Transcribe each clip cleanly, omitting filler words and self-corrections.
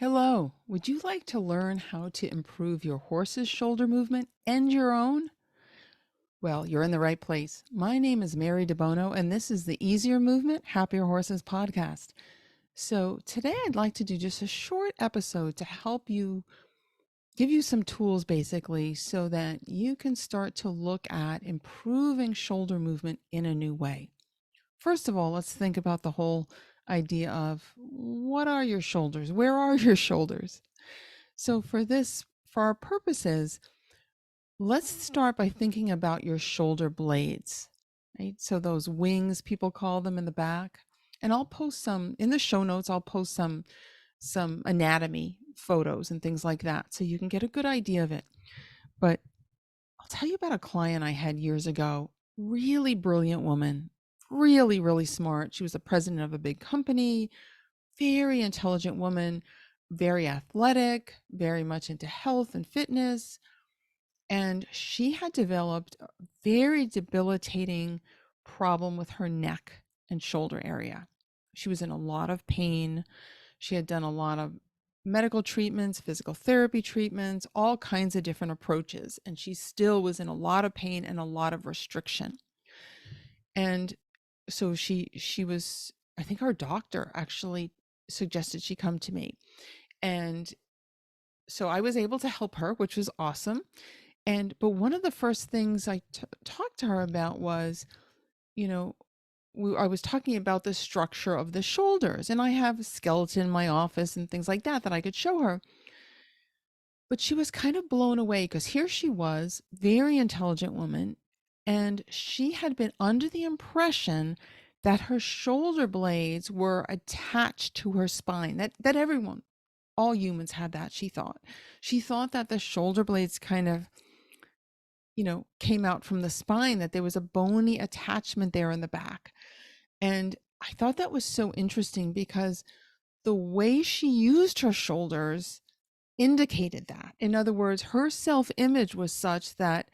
Hello, would you like to learn how to improve your horse's shoulder movement and your own? Well, you're in the right place. My name is Mary DeBono, and this is the Easier Movement, Happier Horses podcast. So, today I'd like to do just a short episode to help you give you some tools basically so that you can start to look at improving shoulder movement in a new way. First of all, let's think about the whole idea of what are your shoulders? Where are your shoulders? So for our purposes, let's start by thinking about your shoulder blades, right? So those wings people call them in the back. And I'll post some in the show notes, I'll post some anatomy photos and things like that so you can get a good idea of it. But I'll tell you about a client I had years ago, really brilliant woman, really, really smart. She was the president of a big company, very intelligent woman, very athletic, very much into health and fitness. And she had developed a very debilitating problem with her neck and shoulder area. She was in a lot of pain. She had done a lot of medical treatments, physical therapy treatments, all kinds of different approaches. And she still was in a lot of pain and a lot of restriction. And so she was, I think our doctor actually suggested she come to me. And so I was able to help her, which was awesome. But one of the first things I talked to her about was, you know, I was talking about the structure of the shoulders, and I have a skeleton in my office and things like that I could show her. But she was kind of blown away because here she was, very intelligent woman, and she had been under the impression that her shoulder blades were attached to her spine. That everyone, all humans had that, she thought. She thought that the shoulder blades kind of came out from the spine, that there was a bony attachment there in the back. And I thought that was so interesting because the way she used her shoulders indicated that. In other words, her self-image was such that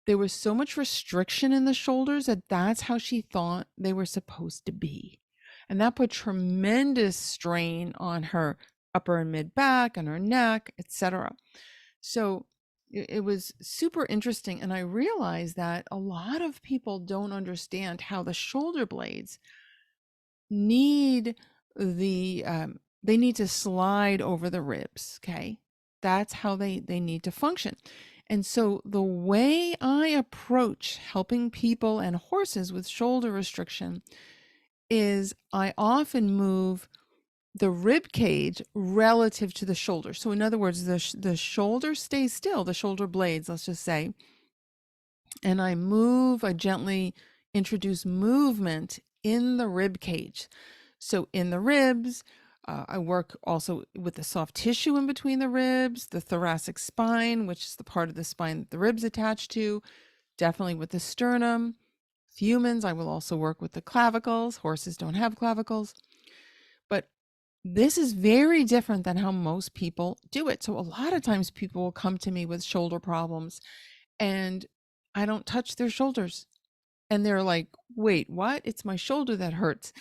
there was so much restriction in the shoulders that that's how she thought they were supposed to be. And that put tremendous strain on her upper and mid back and her neck, etc. So it was super interesting. And I realized that a lot of people don't understand how the shoulder blades need they need to slide over the ribs. Okay. That's how they need to function. And so the way I approach helping people and horses with shoulder restriction is I often move the rib cage relative to the shoulder. So in other words, the shoulder stays still, the shoulder blades, let's just say, and I gently introduce movement in the rib cage. So in the ribs, I work also with the soft tissue in between the ribs, the thoracic spine, which is the part of the spine that the ribs attach to, definitely with the sternum. With humans, I will also work with the clavicles. Horses don't have clavicles. But this is very different than how most people do it. So a lot of times people will come to me with shoulder problems and I don't touch their shoulders. And they're like, wait, what? It's my shoulder that hurts.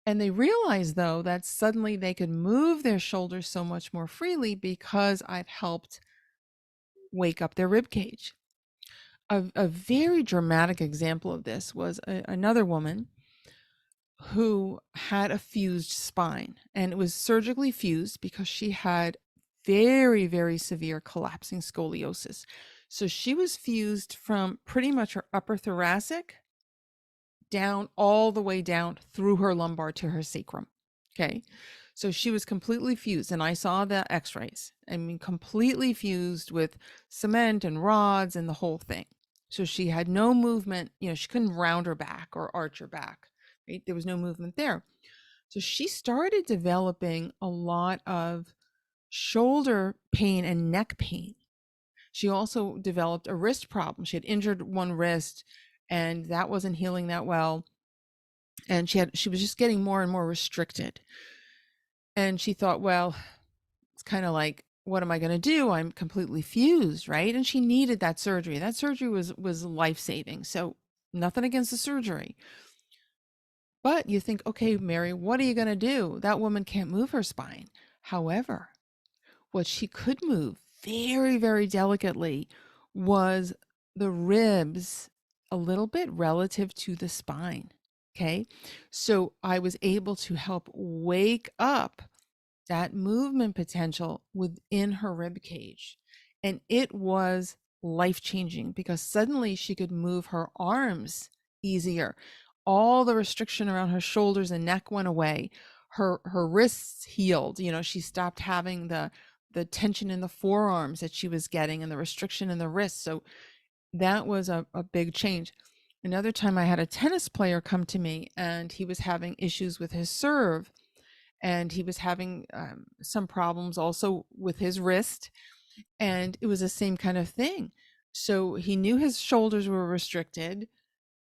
And they realize, though, that suddenly they can move their shoulders so much more freely because I've helped wake up their rib cage. A very dramatic example of this was another woman who had a fused spine, and it was surgically fused because she had very, very severe collapsing scoliosis. So she was fused from pretty much her upper thoracic down all the way down through her lumbar to her sacrum. Okay. So she was completely fused, and I saw the x-rays. I mean, completely fused with cement and rods and the whole thing. So she had no movement, she couldn't round her back or arch her back, right? There was no movement there. So she started developing a lot of shoulder pain and neck pain. She also developed a wrist problem. She had injured one wrist and that wasn't healing that well. And she was just getting more and more restricted. And she thought, well, it's kind of like, what am I going to do? I'm completely fused, right? And she needed that surgery. That surgery was life-saving. So nothing against the surgery. But you think, okay, Mary, what are you going to do? That woman can't move her spine. However, What she could move very, very delicately was the ribs a little bit relative to the spine. Okay. So I was able to help wake up that movement potential within her rib cage. And it was life changing because suddenly she could move her arms easier. All the restriction around her shoulders and neck went away. Her wrists healed. She stopped having the tension in the forearms that she was getting and the restriction in the wrists. So that was a big change. Another time I had a tennis player come to me and he was having issues with his serve and he was having some problems also with his wrist, and it was the same kind of thing. So he knew his shoulders were restricted,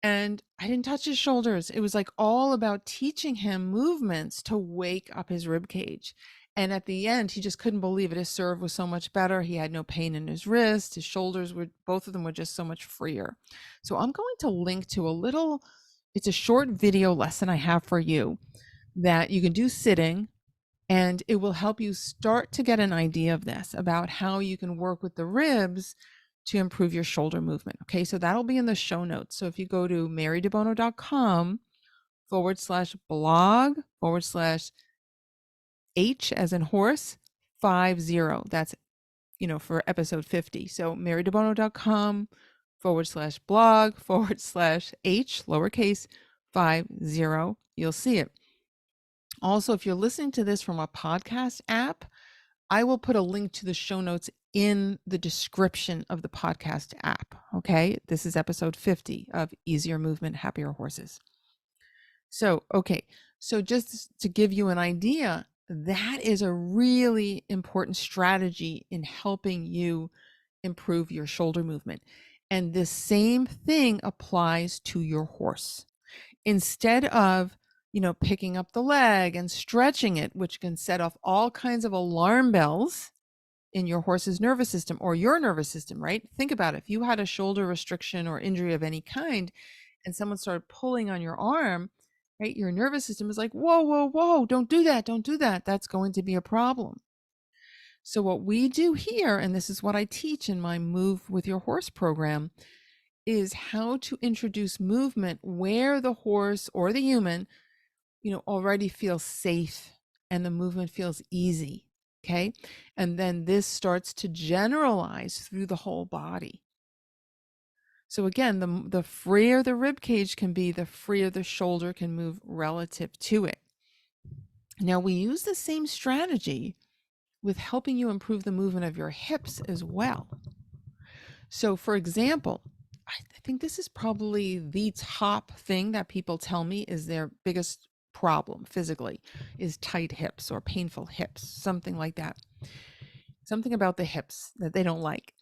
and I didn't touch his shoulders. It was like all about teaching him movements to wake up his rib cage. And at the end, he just couldn't believe it. His serve was so much better. He had no pain in his wrist. His shoulders were, both of them were just so much freer. So I'm going to link to it's a short video lesson I have for you that you can do sitting, and it will help you start to get an idea of this, about how you can work with the ribs to improve your shoulder movement. Okay, so that'll be in the show notes. So if you go to marydebono.com/blog/H as in horse 50, that's for episode 50. So marydebono.com/blog/H lowercase 50, you'll see it. Also, if you're listening to this from a podcast app, I will put a link to the show notes in the description of the podcast app. Okay. This is episode 50 of Easier Movement, Happier Horses. So, okay. So just to give you an idea, that is a really important strategy in helping you improve your shoulder movement. And the same thing applies to your horse. Instead of picking up the leg and stretching it, which can set off all kinds of alarm bells in your horse's nervous system or your nervous system, right? Think about it. If you had a shoulder restriction or injury of any kind and someone started pulling on your arm, right? Your nervous system is like, whoa, whoa, whoa, don't do that. Don't do that. That's going to be a problem. So what we do here, and this is what I teach in my Move with Your Horse program, is how to introduce movement where the horse or the human already feels safe and the movement feels easy. Okay. And then this starts to generalize through the whole body. So again, the freer the rib cage can be, the freer the shoulder can move relative to it. Now we use the same strategy with helping you improve the movement of your hips as well. So for example, I think this is probably the top thing that people tell me is their biggest problem physically, is tight hips or painful hips, something like that. Something about the hips that they don't like.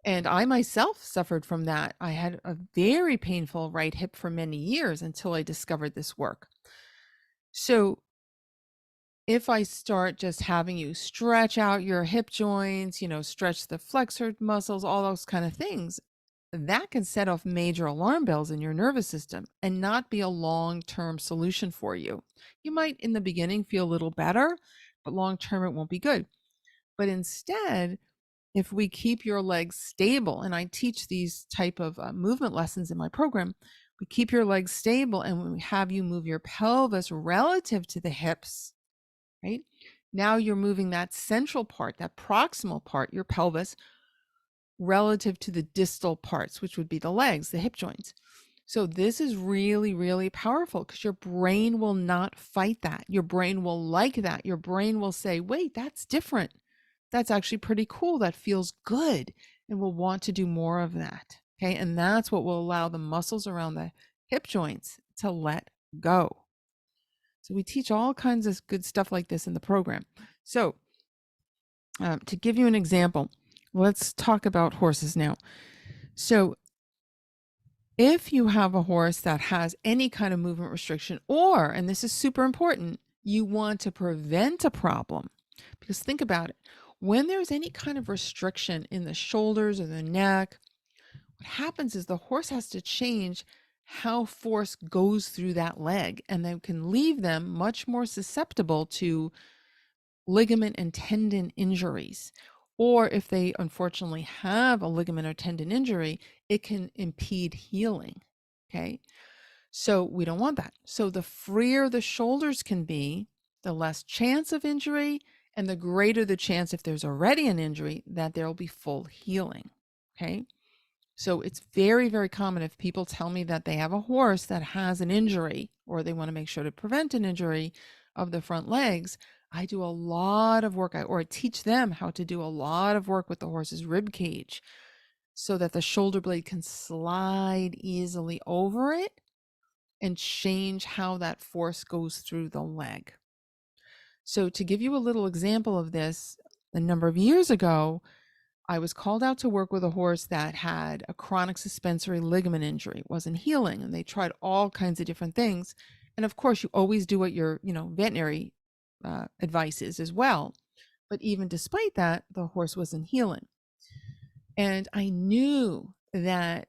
And I myself suffered from that. I had a very painful right hip for many years until I discovered this work. So if I start just having you stretch out your hip joints, stretch the flexor muscles, all those kind of things, that can set off major alarm bells in your nervous system and not be a long-term solution for you. You might in the beginning feel a little better, but long-term it won't be good. But instead, if we keep your legs stable, and I teach these type of movement lessons in my program, we keep your legs stable and we have you move your pelvis relative to the hips, right? Now you're moving that central part, that proximal part, your pelvis, relative to the distal parts, which would be the legs, the hip joints. So this is really, really powerful because your brain will not fight that. Your brain will like that. Your brain will say, wait, that's different. That's actually pretty cool. That feels good. And will want to do more of that. Okay. And that's what will allow the muscles around the hip joints to let go. So we teach all kinds of good stuff like this in the program. So to give you an example, let's talk about horses now. So if you have a horse that has any kind of movement restriction, or, and this is super important, you want to prevent a problem, because think about it. When there's any kind of restriction in the shoulders or the neck, what happens is the horse has to change how force goes through that leg, and they can leave them much more susceptible to ligament and tendon injuries. Or if they unfortunately have a ligament or tendon injury, it can impede healing. Okay. So we don't want that. So the freer the shoulders can be, the less chance of injury, and the greater the chance, if there's already an injury, that there will be full healing. Okay. So it's very, very common if people tell me that they have a horse that has an injury or they want to make sure to prevent an injury of the front legs. I do a lot of work, or I teach them how to do a lot of work with the horse's rib cage so that the shoulder blade can slide easily over it and change how that force goes through the leg. So to give you a little example of this, a number of years ago, I was called out to work with a horse that had a chronic suspensory ligament injury. It wasn't healing, and they tried all kinds of different things. And of course, you always do what your, veterinary advice is as well. But even despite that, the horse wasn't healing. And I knew that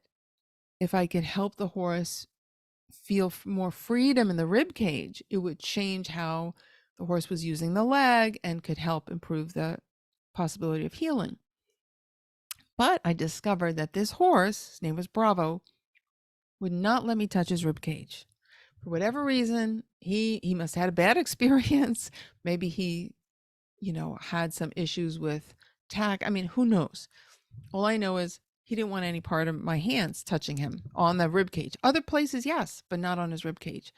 if I could help the horse feel more freedom in the rib cage, it would change how the horse was using the leg and could help improve the possibility of healing. But I discovered that this horse, his name was Bravo, would not let me touch his rib cage. For whatever reason, he must have had a bad experience. Maybe he, had some issues with tack. I mean, who knows? All I know is he didn't want any part of my hands touching him on the rib cage. Other places, yes, but not on his rib cage.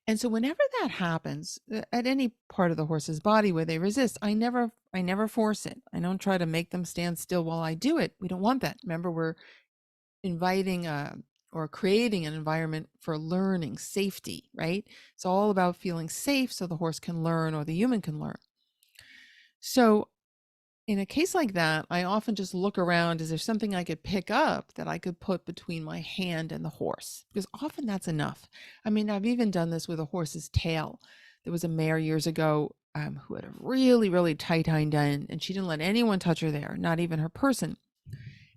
And so whenever that happens at any part of the horse's body where they resist, I never force it. I don't try to make them stand still while I do it. We don't want that. Remember, we're inviting or creating an environment for learning, safety, right? It's all about feeling safe so the horse can learn or the human can learn. So in a case like that, I often just look around. Is there something I could pick up that I could put between my hand and the horse? Because often that's enough. I mean, I've even done this with a horse's tail. There was a mare years ago who had a really, really tight hind end, and she didn't let anyone touch her there, not even her person.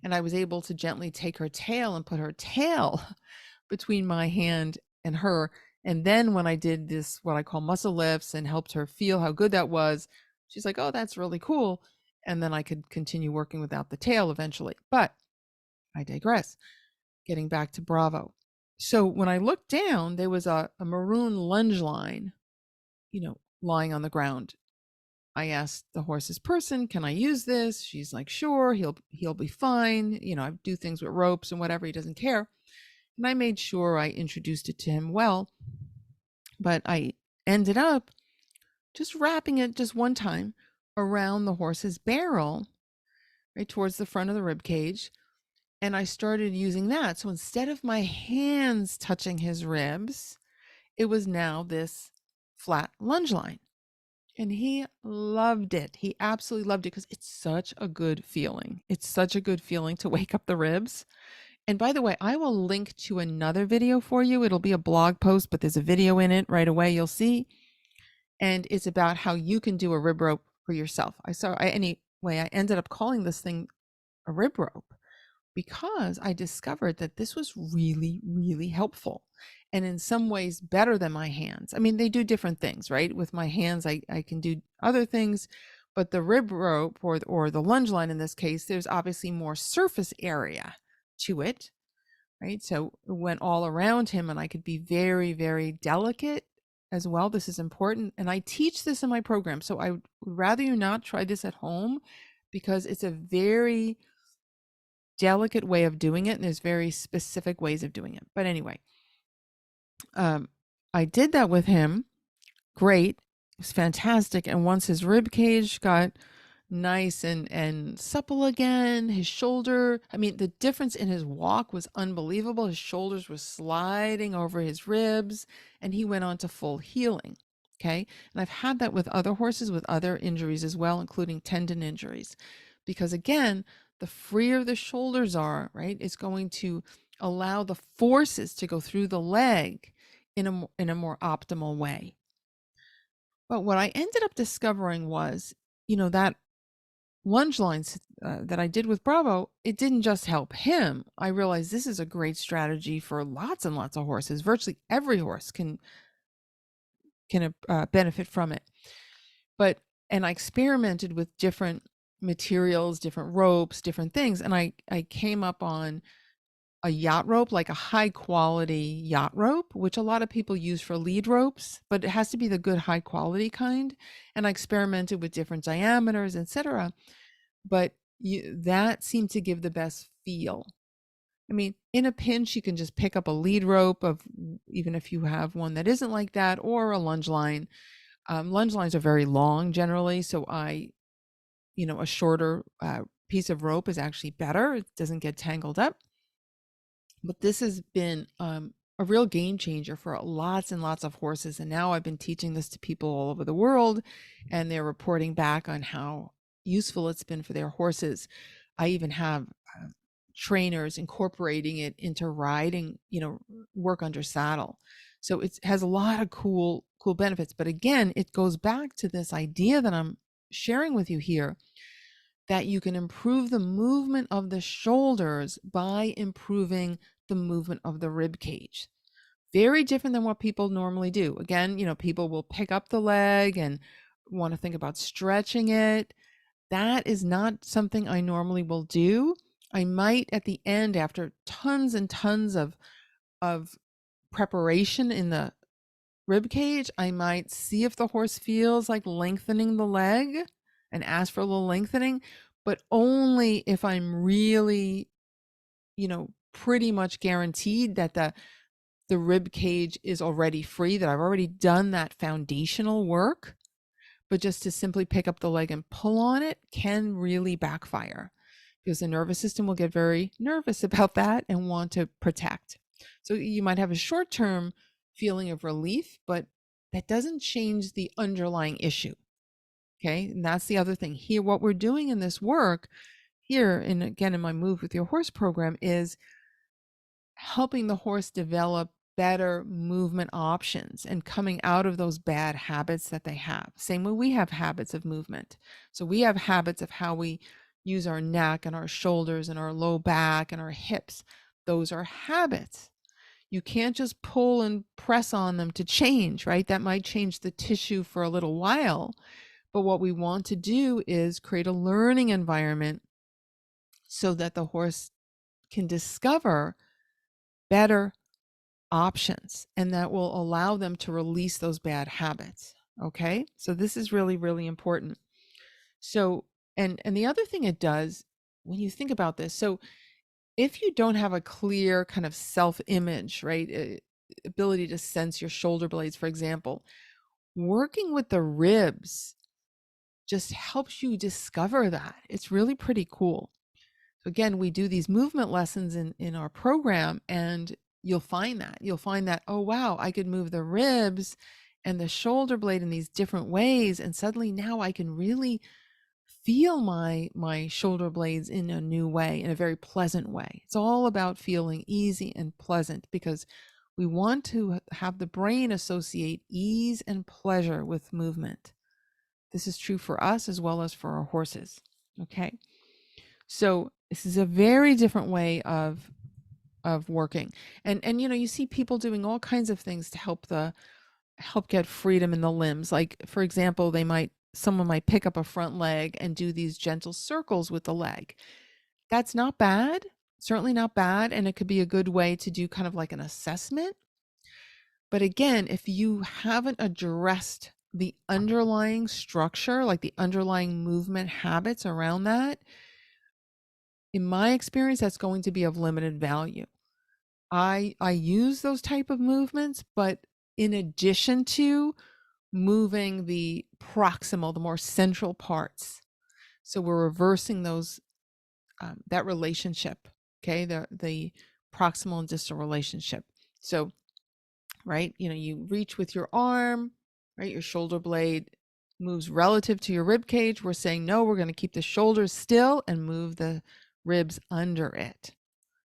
And I was able to gently take her tail and put her tail between my hand and her. And then when I did this, what I call muscle lifts, and helped her feel how good that was, she's like, oh, that's really cool. And then I could continue working without the tail eventually. But I digress. Getting back to Bravo. So when I looked down, there was a maroon lunge line, lying on the ground. I asked the horse's person, can I use this? She's like, sure, he'll be fine. I do things with ropes and whatever. He doesn't care. And I made sure I introduced it to him well. But I ended up just wrapping it just one time around the horse's barrel, right towards the front of the rib cage. And I started using that. So instead of my hands touching his ribs, it was now this flat lunge line. And he loved it. He absolutely loved it because it's such a good feeling. It's such a good feeling to wake up the ribs. And by the way, I will link to another video for you. It'll be a blog post, but there's a video in it right away. You'll see. And it's about how you can do a rib rope for yourself. Anyway, I ended up calling this thing a rib rope because I discovered that this was really, really helpful. And in some ways better than my hands. I mean, they do different things, right? With my hands, I can do other things, but the rib rope or the lunge line in this case, there's obviously more surface area to it, right? So it went all around him and I could be very, very delicate as well. This is important. And I teach this in my program. So I would rather you not try this at home because it's a very delicate way of doing it. And there's very specific ways of doing it. But anyway, I did that with him. Great. It was fantastic. And once his rib cage got nice and supple again, his shoulder, I mean, the difference in his walk was unbelievable. His shoulders were sliding over his ribs and he went on to full healing. Okay. And I've had that with other horses with other injuries as well, including tendon injuries, because again, the freer the shoulders are, right, it's going to allow the forces to go through the leg in a more optimal way. But what I ended up discovering was, that lunge lines that I did with Bravo, it didn't just help him. I realized this is a great strategy for lots and lots of horses. Virtually every horse can benefit from it. But And I experimented with different materials, different ropes, different things. And I came up on a yacht rope, like a high quality yacht rope, which a lot of people use for lead ropes, but it has to be the good high quality kind. And I experimented with different diameters, etc. But that seemed to give the best feel. I mean, in a pinch, you can just pick up a lead rope of, even if you have one that isn't like that, or a lunge line. Lunge lines are very long generally, so a shorter piece of rope is actually better. It doesn't get tangled up. But this has been a real game changer for lots and lots of horses. And now I've been teaching this to people all over the world, and they're reporting back on how useful it's been for their horses. I even have trainers incorporating it into riding, work under saddle. So it has a lot of cool benefits. But again, it goes back to this idea that I'm sharing with you here, that you can improve the movement of the shoulders by improving the movement of the rib cage. Very different than what people normally do. Again, people will pick up the leg and want to think about stretching it. That is not something I normally will do. I might at the end, after tons and tons of preparation in the rib cage, I might see if the horse feels like lengthening the leg and ask for a little lengthening, but only if I'm really, pretty much guaranteed that the rib cage is already free, that I've already done that foundational work. But just to simply pick up the leg and pull on it can really backfire, because the nervous system will get very nervous about that and want to protect. So you might have a short-term feeling of relief, but that doesn't change the underlying issue. Okay. And that's the other thing here. What we're doing in this work here, and again, in my Move with Your Horse program, is helping the horse develop better movement options and coming out of those bad habits that they have. Same way we have habits of movement. So we have habits of how we use our neck and our shoulders and our low back and our hips. Those are habits. You can't just pull and press on them to change, right? That might change the tissue for a little while. But what we want to do is create a learning environment so that the horse can discover better options, and that will allow them to release those bad habits. Okay. So this is really, really important. So, and the other thing it does when you think about this, so if you don't have a clear kind of self-image, right, ability to sense your shoulder blades, for example, working with the ribs just helps you discover that. It's really pretty cool. So again, we do these movement lessons in our program, and you'll find that, oh wow, I could move the ribs and the shoulder blade in these different ways, and suddenly now I can really feel my shoulder blades in a new way, in a very pleasant way. It's all about feeling easy and pleasant, because we want to have the brain associate ease and pleasure with movement. This is true for us as well as for our horses. Okay. So this is a very different way of working. And you see people doing all kinds of things to help get freedom in the limbs. Like, for example, someone might pick up a front leg and do these gentle circles with the leg. That's not bad, certainly not bad, and it could be a good way to do kind of like an assessment. But again, if you haven't addressed the underlying structure, like the underlying movement habits around that, in my experience, that's going to be of limited value. I use those type of movements, but in addition to moving the proximal, the more central parts. So we're reversing those, that relationship. Okay. The proximal and distal relationship. So, right, you reach with your arm, right? Your shoulder blade moves relative to your rib cage. We're saying, no, we're going to keep the shoulders still and move the ribs under it.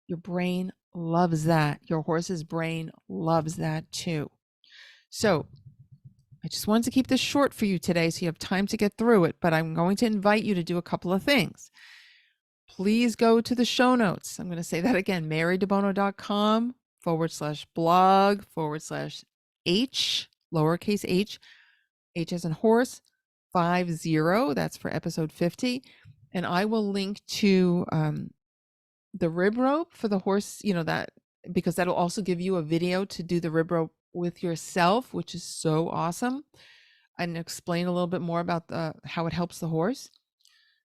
Your brain loves that. Your horse's brain loves that too. So I just wanted to keep this short for you today so you have time to get through it, but I'm going to invite you to do a couple of things. Please go to the show notes. I'm going to say that again, marydebono.com/blog/H, lowercase h as in horse, 50. That's for episode 50. And I will link to the rib rope for the horse, that because that'll also give you a video to do the rib rope with yourself, which is so awesome, and explain a little bit more about how it helps the horse.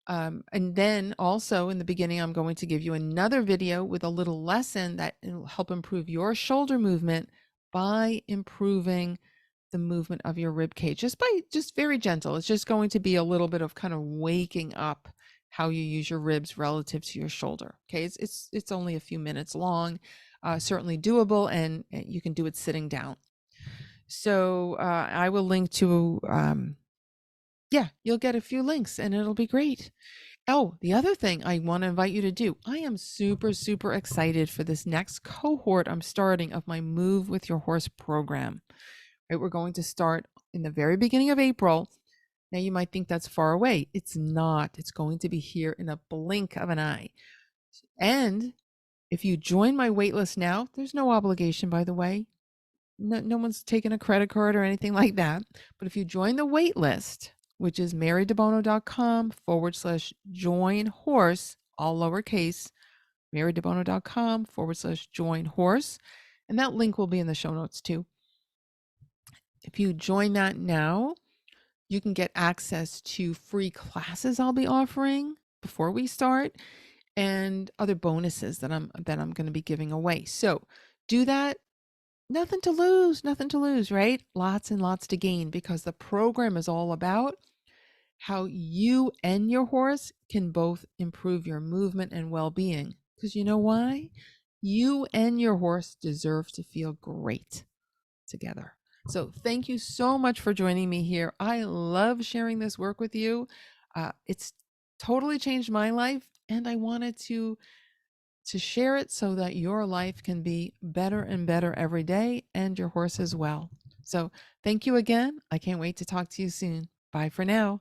And then also in the beginning, I'm going to give you another video with a little lesson that will help improve your shoulder movement by improving the movement of your rib cage, just very gentle. It's just going to be a little bit of kind of waking up how you use your ribs relative to your shoulder. Okay, it's only a few minutes long, certainly doable, and you can do it sitting down. So I will link to you'll get a few links and it'll be great. Oh, the other thing I want to invite you to do, I am super, super excited for this next cohort I'm starting of my Move with Your Horse program. Right, we're going to start in the very beginning of April. Now you might think that's far away. It's not. It's going to be here in a blink of an eye. And if you join my waitlist now, there's no obligation, by the way. No one's taking a credit card or anything like that. But if you join the waitlist, which is marydebono.com/join horse, all lowercase, marydebono.com/join horse. And that link will be in the show notes too. If you join that now, you can get access to free classes I'll be offering before we start and other bonuses that I'm going to be giving away. So do that. Nothing to lose, right? Lots and lots to gain, because the program is all about how you and your horse can both improve your movement and well-being. Because you know why? You and your horse deserve to feel great together. So thank you so much for joining me here. I love sharing this work with you. It's totally changed my life, and I wanted to share it so that your life can be better and better every day, and your horse as well. So thank you again. I can't wait to talk to you soon. Bye for now.